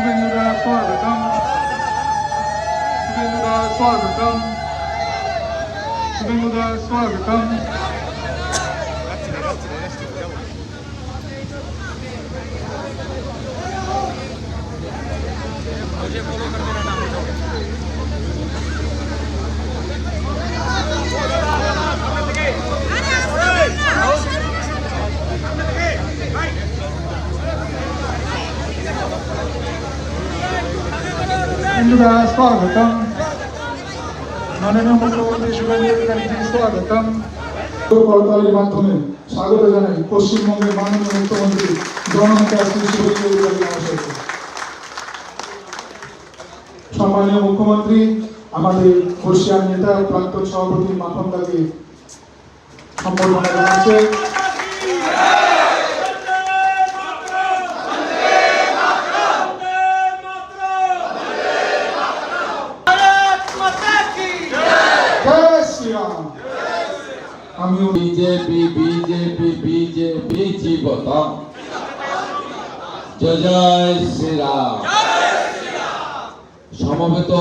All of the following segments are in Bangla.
शुभेंदुदा स्वागतम शुभेंदुदा स्वागतम शुभेंदुदा स्वागतम मुझे फॉलो कर मेरा नाम शुभेंदुदा स्वागतम माननीय मुख्यमंत्री शुभेंदु अधिकारी जी स्वागतम করতালির মাধ্যমে স্বাগত জানাই পশ্চিমবঙ্গের মাননীয় মুখ্যমন্ত্রী জননেতা শ্রী শুভেন্দু অধিকারী মহাশয়কে। সম্মানীয় মুখ্যমন্ত্রী আমাদের বর্ষিয়ান নেতা প্রাক্তন সভাপতি মাখনদাকে সম্বর্ধনা জানাচ্ছে। আমিও বিজেপি বিজেপি বিজেপি জীবতম জয় জয় শ্রীরাম। সমবেত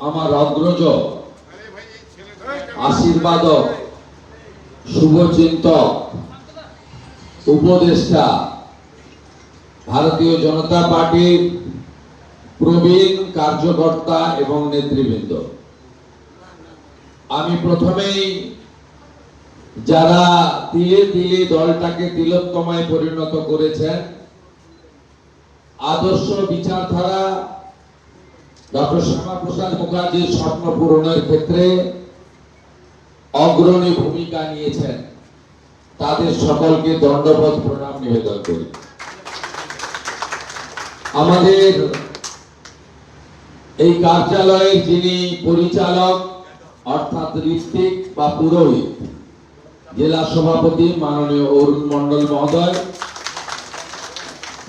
আমার অগ্রজ আশীর্বাদক শুভচিন্তক উপদেষ্টা ভারতীয় জনতা পার্টির প্রবীণ কার্যকর্তা এবং নেতৃবৃন্দ, আমি প্রথমেই যারা তিলে তিলে দলটাকে তিলোত্তমায় পরিণত করেছেন, আদর্শ বিচারধারা ডক্টর শ্যামাপ্রসাদ মুখার্জির স্বপ্ন পূরণের ক্ষেত্রে অগ্রণী ভূমিকা নিয়েছেন, তাদের সকলকে দণ্ডবত প্রণাম নিবেদন করি। আমাদের এই কার্যালয়ের যিনি পরিচালক অর্থাৎ ঋত্বিক বা পুরোহিত, জেলা সভাপতি মাননীয় অরুণ মন্ডল মহোদয়,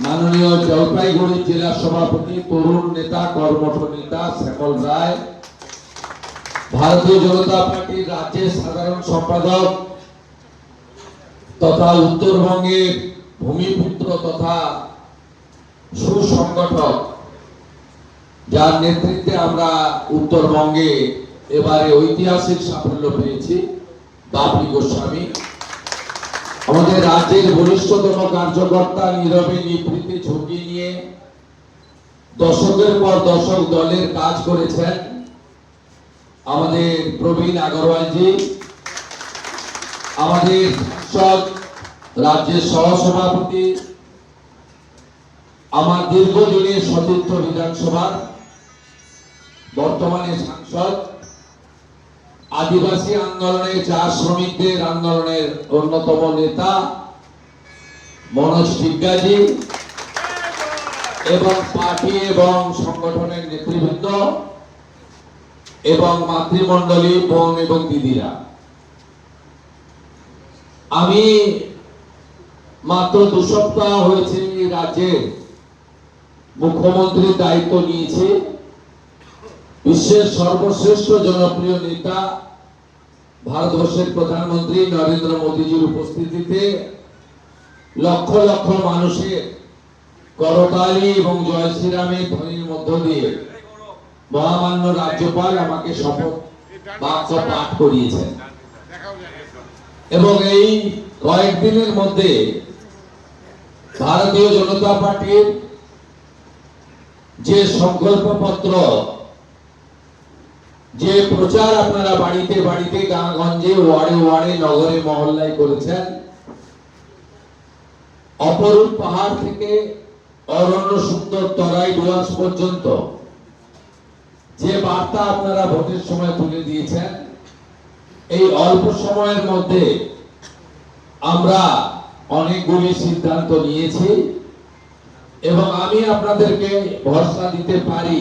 মাননীয় জলপাইগুড়ি জেলা সভাপতি তরুণ নেতা কর্মঠ নেতা শ্যামল রায়, ভারতীয় জনতা পার্টির রাজ্যের সাধারণ সম্পাদক তথা উত্তরবঙ্গের ভূমিপুত্র তথা সুসংগঠক, যার নেতৃত্বে আমরা উত্তরবঙ্গে এবারে ঐতিহাসিক সাফল্য পেয়েছি, বাপি গোস্বামী, আমাদের রাজ্যের বরিষ্ঠতম কার্যকর্তা, নীরবে নিভৃতে ঝুঁকি নিয়ে দশকের পর দশক দলের কাজ করেছেন আমাদের প্রবীণ আগরওয়ালজি, আমাদের রাজ্যের সহসভাপতি, আমার দীর্ঘদিনের সতীর্থ বিধানসভার বর্তমানে সাংসদ, আদিবাসী আন্দোলনে চা শ্রমিকদের আন্দোলনের অন্যতম নেতা মনোজ টিগ্গাজি এবং পার্টি এবং সংগঠনের নেতৃবৃন্দ এবং মাতৃমণ্ডলী বোন এবং দিদিরা, আমি মাত্র 2 সপ্তাহ হয়েছে রাজ্যের মুখ্যমন্ত্রীর দায়িত্ব নিয়েছি। বিশ্বের সর্বশ্রেষ্ঠ জনপ্রিয় নেতা ভারতবর্ষের প্রধানমন্ত্রী নরেন্দ্র মোদীজির উপস্থিতিতে লক্ষ লক্ষ মানুষের করতালি এবং জয় শ্রীরামের ধ্বনির মধ্য দিয়ে মহামান্য রাজ্যপাল আমাকে শপথ বাক্য পাঠ করিয়েছেন এবং এই কয়েকদিনের মধ্যে ভারতীয় জনতা পার্টির যে সংকল্পপত্র, যে প্রচার আপনারা বাড়িতে বাড়িতে গাঁগঞ্জে ওয়ার্ডে ওয়ার্ডে নগরে মহল্লায় করেছেন, অপরূপ পাহাড় থেকে অরণ্য সুন্দর তরাই ডুয়ার্স পর্যন্ত যে বার্তা আপনারা ভোটের সময় তুলে দিয়েছেন, এই অল্প সময়ের মধ্যে আমরা অনেকগুলি সিদ্ধান্ত নিয়েছি এবং আমি আপনাদেরকে ভরসা দিতে পারি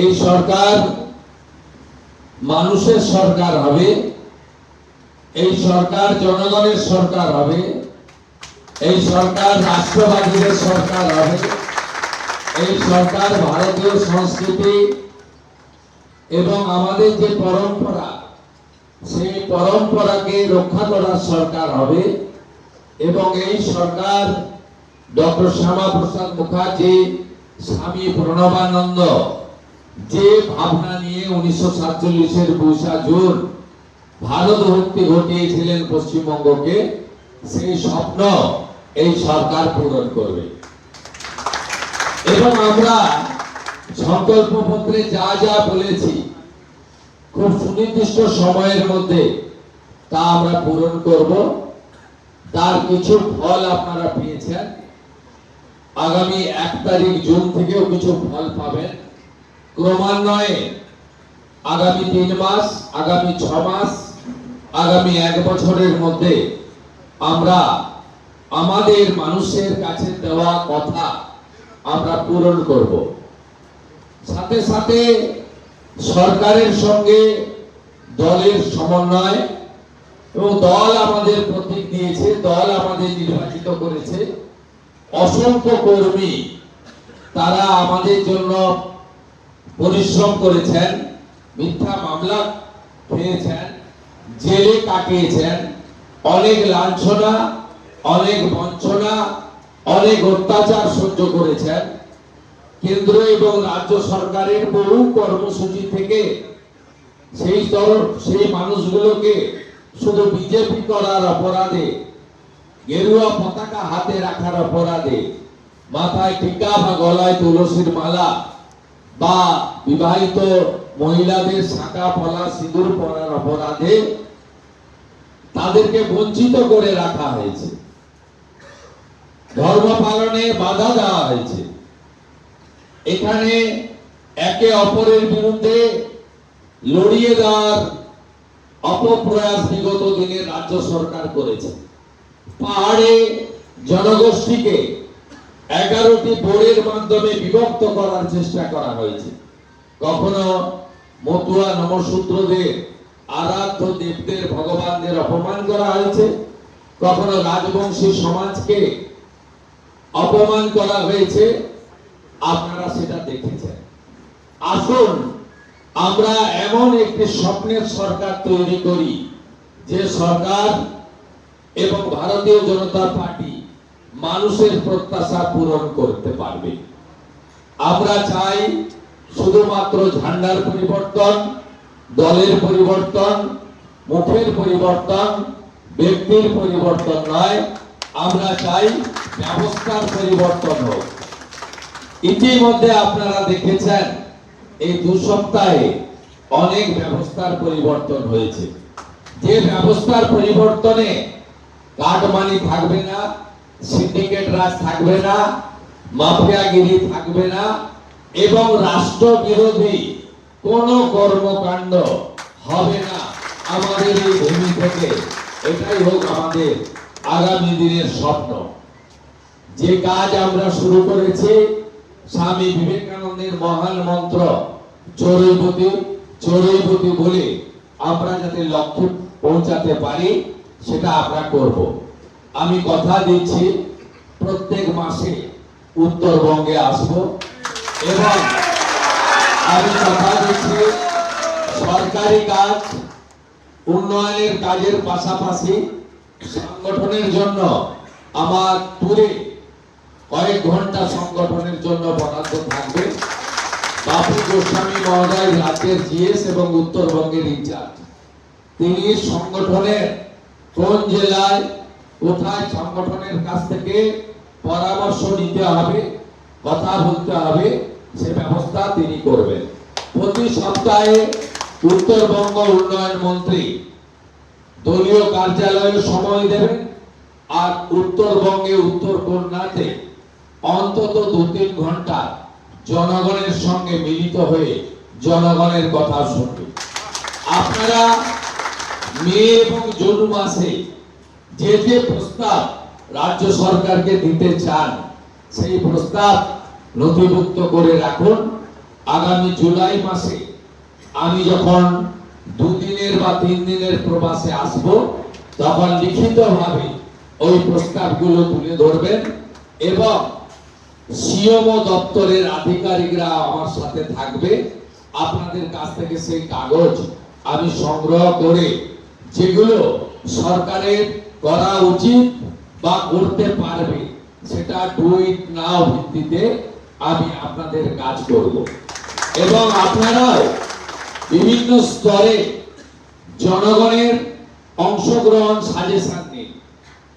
এই সরকার মানুষের সরকার হবে, এই সরকার জনগণের সরকার হবে, এই সরকার রাষ্ট্রবাদীদের সরকার হবে, এই সরকার ভারতীয় সংস্কৃতি এবং আমাদের যে পরম্পরা সেই পরম্পরাকে রক্ষা করার সরকার হবে এবং এই সরকার ডক্টর শ্যামাপ্রসাদ মুখার্জি স্বামী প্রণবানন্দ যে ভাবনা নিয়ে 1947-এর 22 জুন ভারত মুক্তি ঘটিয়েছিলেন পশ্চিমবঙ্গকে, সেই স্বপ্ন এই সরকার পূরণ করবে। এবং আমরা সংকল্পপত্রে যা যা বলেছি খুব সুনির্দিষ্ট সময়ের মধ্যে তা আমরা পূরণ করব। তার কিছু ফল আপনারা পেয়েছেন। আগামী 1 তারিখ জুন থেকেও কিছু ফল পাবেন। ক্রমান্বয়ে আগামী 3 মাস, আগামী 6 মাস, আগামী 1 বছরের মধ্যে আমরা আমাদের মানুষের কাছে দেওয়া কথা আমরা পূরণ করব। সাথে সাথে সরকারের সঙ্গে দলের সমন্বয়, এবং দল আমাদের প্রতীক দিয়েছে, দল আমাদের নির্বাচিত করেছে। অসংখ্য কর্মী তারা আমাদের জন্য পরিশ্রম করেছেন, মিথ্যা মামলা খেয়েছেন, জেলে কাটিয়েছেন, অনেক লাঞ্ছনা, অনেক বঞ্চনা, অনেক অত্যাচার সহ্য করেছেন। কেন্দ্র এবং রাজ্য সরকারের বহু কর্মসূচি থেকে সেই মানুষগুলোকে শুধু বিজেপি করার অপরাধে, গেরুয়া পতাকা হাতে রাখার অপরাধে, মাথায় টিকা বা গলায় তুলসীর মালা বা বিবাহিত মহিলাদের শাঁখা পলা সিঁদুর পরার অপরাধে তাদেরকে বঞ্চিত করে রাখা হয়েছে, ধর্ম পালনে বাধা দেওয়া হয়েছে। এখানে একে অপরের বিরুদ্ধে লড়িয়ে দেওয়ার অপপ্রয়াস বিগত দিনে রাজ্য সরকার করেছে। পাহাড়ে জনগোষ্ঠীকে 11টি বোর্ডের মাধ্যমে বিভক্ত করার চেষ্টা করা হয়েছে। কখনো মতুয়া নমশূদ্রদের, আরাধ্য দেবদের, ভগবানদের অপমান করা হয়েছে, কখনো রাজবংশী সমাজকে অপমান করা হয়েছে। আপনারা সেটা দেখেছেন। আসুন আমরা এমন একটি স্বপ্নের সরকার তৈরি করি যে সরকার এবং ভারতীয় জনতা পার্টি মানুষের প্রত্যাশা পূরণ করতে পারবে। আমরা চাই শুধুমাত্র ঝান্ডার পরিবর্তন, দলের পরিবর্তন, মুখের পরিবর্তন, ব্যক্তির পরিবর্তন নয়। আমরা চাই ব্যবস্থার পরিবর্তন হোক। ইতিমধ্যে আপনারা দেখেছেন এই 2 সপ্তাহে অনেক ব্যবস্থার পরিবর্তন হয়েছে। যে ব্যবস্থার পরিবর্তনে কাটমানি থাকবে না, সিন্ডিকেট রাজ থাকবে না, মাফিয়াগিরি থাকবে না, এবং রাষ্ট্র বিরোধী কোন কর্মকাণ্ড হবে না আমাদের এই ভূমি থেকে। এটাই হোক আমাদের আগামী দিনের স্বপ্ন। যে কাজ আমরা শুরু করেছি, স্বামী বিবেকানন্দের মহান মন্ত্র চরৈবতী চরৈবতী বলে আমরা যাতে লক্ষ্যে পৌঁছাতে পারি, সেটা আমরা করব। আমি কথা দিচ্ছি প্রত্যেক মাসে উত্তরবঙ্গে আসব, এবং আমি কথা দিচ্ছি সরকারি কাজ, উন্নয়নের কাজের পাশাপাশি সংগঠনের জন্য আমার ট্যুরে কয়েক ঘন্টা সংগঠনের জন্য বরাদ্দ থাকবে। বাপু গোস্বামী মহোদয় রাজ্যের জিএস এবং উত্তরবঙ্গের ইনচার্জ। তিনি সংগঠনের কোন জেলায় কোথায় সংগঠনের কাছ থেকে পরামর্শ নিতে হবে, কথা বলতে হবে, সে ব্যবস্থা তিনি করবেন। প্রতি সপ্তাহে উত্তরবঙ্গ উন্নয়ন মন্ত্রী দলীয় কার্যালয়ে সময় দেবেন, আর উত্তরবঙ্গে উত্তর কন্যাতে অন্তত 2-3 ঘন্টা জনগণের সঙ্গে মিলিত হয়ে জনগণের কথা শুনবেন। আপনারা মে এবং জুন মাসে যে যে প্রস্তাব রাজ্য সরকারকে দিতে চান, সেই প্রস্তাব নথিভুক্ত করে রাখুন। আগামী জুলাই মাসে আমি যখন 2 দিনের বা 3 দিনের প্রবাসে আসব, তখন লিখিতভাবে ওই প্রস্তাবগুলো তুলে ধরবেন, এবং সিএমও দপ্তরের আধিকারিকরা আমার সাথে থাকবে। আপনাদের কাছ থেকে সেই কাগজ আমি সংগ্রহ করে যেগুলো সরকারের করা উচিত বা করতে পারবে, সেটা ডু ইট নাও ভিত্তিতে আমি আপনাদের কাজ করব এবং আপনারাও বিভিন্ন স্তরে জনগণের অংশগ্রহণ সাজেশন নিন।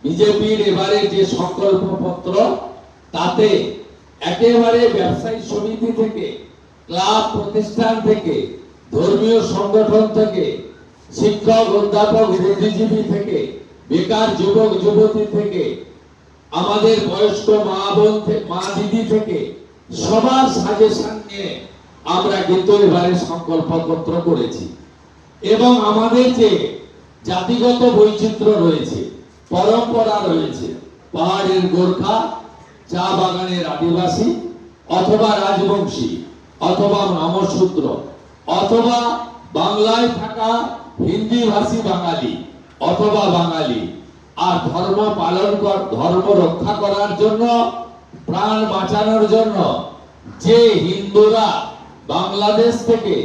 বিজেপির এবারে যে সংকল্পপত্র তাতে একেবারে ব্যবসায়ী সমিতি থেকে, ক্লাব প্রতিষ্ঠান থেকে, ধর্মীয় সংগঠন থেকে, শিক্ষক অধ্যাপক বুদ্ধিজীবী থেকে, বেকার যুবক যুবতী থেকে, আমাদের বয়স্ক মা বোন মা দিদি থেকে সবার সাজেশন নিয়ে আমরা কিন্তু এবারে সংকল্পপত্র করেছি। এবং আমাদের যে জাতিগত বৈচিত্র্য রয়েছে, পরম্পরা রয়েছে, পাহাড়ের গোর্খা, চা বাগানের আদিবাসী, অথবা রাজবংশী, অথবা নামশূদ্র, অথবা বাংলায় থাকা হিন্দি ভাষী বাঙালি, অথবা বাঙালি, আর ধর্ম পালন ধর্ম রক্ষা করার জন্য, প্রাণ বাঁচানোর জন্য যে হিন্দুরা বাংলাদেশ থেকে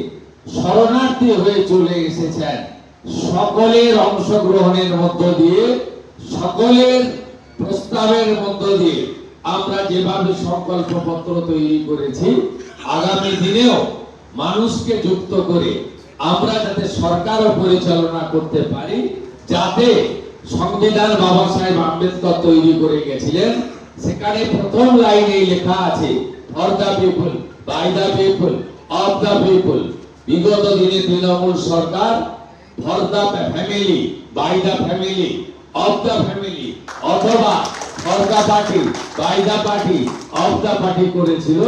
শরণার্থী হয়ে চলে এসেছেন, সকলের অংশগ্রহণের মধ্য দিয়ে, সকলের প্রস্তাবের মধ্য দিয়ে আমরা যেভাবে সংকল্পপত্র তৈরি করেছি, আগামী দিনেও মানুষকে যুক্ত করে আমরা যাতে সরকারও পরিচালনা করতে পারি, যাতে সংবিধান বাবা সাহেব আম্বেদকর তৈরি করে গেছিলেন, সেখানে প্রথম লাইনে লেখা আছে for the people, by the people, of the people. বিগত দিনে তৃণমূল সরকার for the family, by the family, of the family, অথবা for the party, by the party, of the party করেছিল।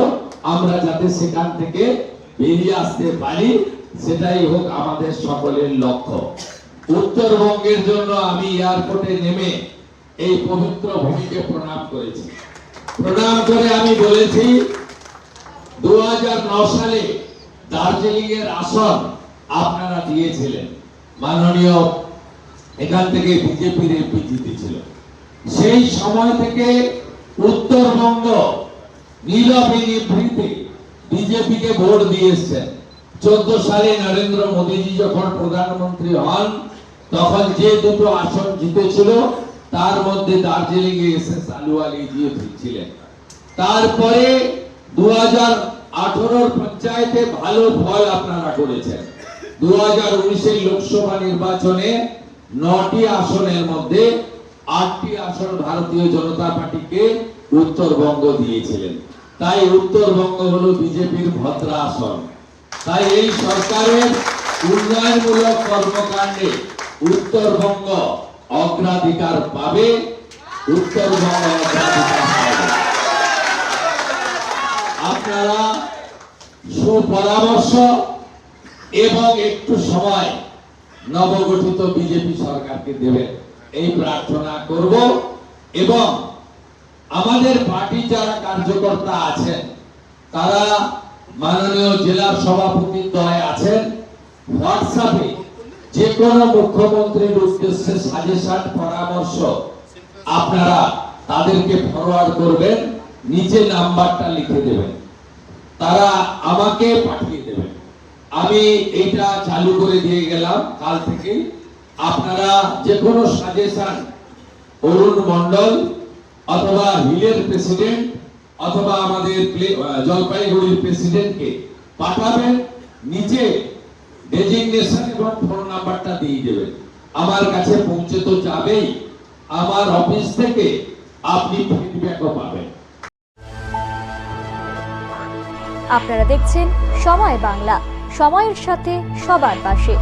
আমরা যাতে সেখান থেকে বেরিয়ে আসতে পারি, সেটাই হোক আমাদের সকলের লক্ষ্য। উত্তরবঙ্গের জন্য আমি এয়ারপোর্টে নেমে এই পবিত্র ভূমিকে প্রণাম করেছি। প্রণাম করে আমি বলেছি 2009 সালে দার্জিলিং এর আসন আপনারা দিয়েছিলেন, মাননীয় এখান থেকে বিজেপির এমপি জিতেছিল। সেই সময় থেকে উত্তরবঙ্গ নীরবে নিভৃতে বিজেপিকে ভোট দিয়ে এসছেন। 14 সালে নরেন্দ্র মোদীজি যখন প্রধানমন্ত্রী হন, তখন যে দুটো আসন জিতেছিল তার মধ্যে দার্জিলিং এ এসএস আলুওয়ালি জিতেছিলেন। তারপরে 2018 পঞ্চায়েতে ভালো ফল আপনারা করেছেন। 2019 লোকসভা নির্বাচনে 9টি আসনের মধ্যে 8টি আসন ভারতীয় জনতা পার্টিকে উত্তরবঙ্গ দিয়েছিলেন। তাই উত্তরবঙ্গ হলো বিজেপির ভদ্রা আসন। তাই এই সরকারের উন্নয়নমূলক কর্মকাণ্ডে উত্তরবঙ্গ অগ্রাধিকার পাবে, উত্তরবঙ্গ অগ্রাধিকার পাবে। আপনারা সুপরামর্শ এবং একটু সময় নবগঠিত বিজেপি সরকারকে দেবেন, এই প্রার্থনা করব। এবং আমাদের পার্টি যারা কার্যকর্তা আছেন, তারা মাননীয় জেলা সভাপতির দলে আছেন, হোয়াটসঅ্যাপে যে কোনো মুখ্যমন্ত্রীর উদ্দেশ্যে সাজেশন পরামর্শ আপনারা তাদেরকে ফরওয়ার্ড করবেন, নিচে নাম্বারটা লিখে দেবেন, তারা আমাকে পাঠিয়ে দেবেন। আমি এটা চালু করে দিয়ে গেলাম কাল থেকে। আপনারা যে কোনো সাজেশন অরুণ মন্ডল অথবা হিলের প্রেসিডেন্ট অথবা আমাদের জলপাইগুড়ির প্রেসিডেন্টকে পাঠাবেন, নিচে ডেজিগনেশন এবং ফোন নাম্বারটা দিয়ে দেবেন। আমার কাছে পৌঁছে তো যাবেই, আমার অফিস থেকে আপনি ফিডব্যাকও পাবেন। আপনারা দেখছেন সময় বাংলা, সময়ের সাথে সবার পাশে।